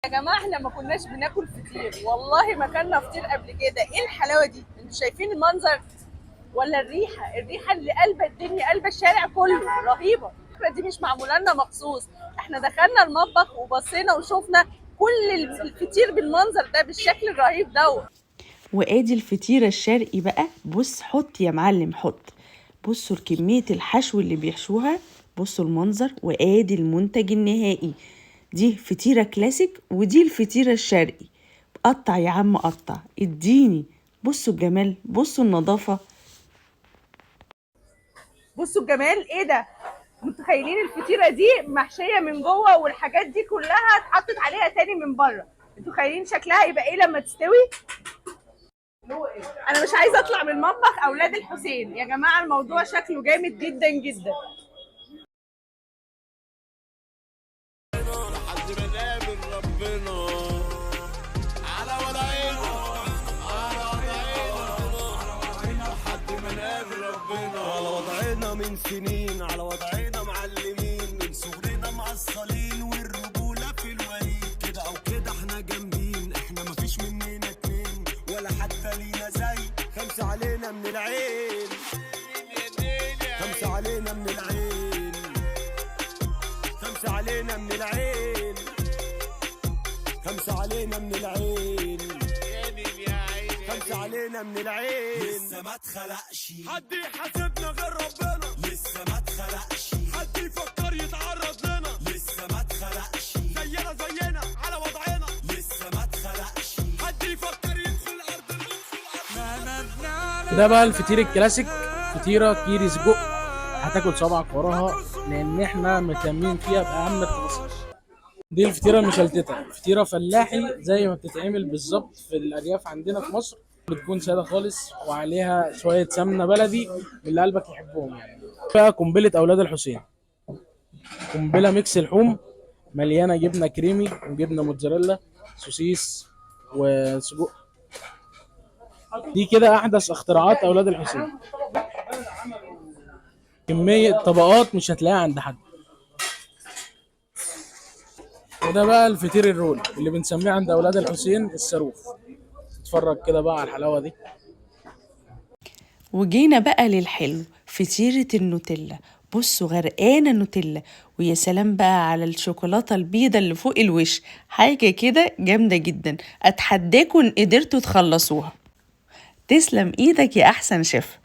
يا جماعه احنا ما كناش بناكل فطير، والله ما كلنا فطير قبل كده. ايه الحلاوه دي؟ انتوا شايفين المنظر ولا الريحه اللي قلبه الدنيا، قلبه الشارع كله، رهيبه. الفكره دي مش معموله لنا مخصوص، احنا دخلنا المطبخ وبصينا وشوفنا كل الفطير بالمنظر ده، بالشكل الرهيب ده. وادي الفطيرة الشرقي بقى. بص حط يا معلم حط. بصوا كمية الحشو اللي بيحشوها، بصوا المنظر، وادي المنتج النهائي. دي فطيرة كلاسيك ودي الفطيرة الشرقي. قطع يا عم قطع اديني. بصوا الجمال، بصوا النظافة. بصوا الجمال، ايه ده؟ متخيلين الفطيره دي محشيه من جوه والحاجات دي كلها اتحطت عليها تاني من بره؟ انتوا متخيلين شكلها يبقى ايه لما تستوي؟ انا مش عايزه اطلع من مطبخ اولاد الحسين يا جماعه، الموضوع شكله جامد جدا جدا. على وضعنا من سنين، على وضعنا معلمين، من صغرنا معصلين، والرجولة في الوريد، كده او كده احنا جامدين، احنا مفيش مننا اتنين ولا حتى لينا زي. خمسة علينا من العين، خمسة علينا من العين، خمسة علينا من العين، خمسة علينا من العين، خمسة علينا من العين. لسه ما اتخلقش حد يحاسبنا غير ربنا، لسه ما اتخلقش حد يفكر يتعرض لنا، لسه ما اتخلقش زينا على وضعنا، لسه ما اتخلقش حد يفكر يدخل ارض. ده بقى الفطير الكلاسيك، فطيره كيري سجق، هتاكل صبعك وراها لان احنا مهتمين فيها باهم التفاصيل. دي الفطيره المشلتته، فطيره فلاحي زي ما بتتعمل بالظبط في الارياف عندنا في مصر. بتكون ساده خالص وعليها شويه سمنه بلدي من اللي قلبك يحبهم يعني. بقى قنبله اولاد الحسين، قنبله ميكس لحوم مليانه جبنه كريمي وجبنه موتزاريلا سوسيس وسجق. دي كده احدث اختراعات اولاد الحسين. كميه طبقات مش هتلاقيها عند حد. وده بقى الفطير الرول اللي بنسميه عند اولاد الحسين الصاروخ. اتفرج كده بقى على الحلاوه دي. وجينا بقى للحلو، فطيرة النوتيلا. بصوا غرقانة نوتيلا، ويا سلام بقى على الشوكولاتة البيضة اللي فوق الوش. حاجة كده جامدة جدا، أتحداكم إن قدرتوا تخلصوها. تسلم إيدك يا أحسن شيف.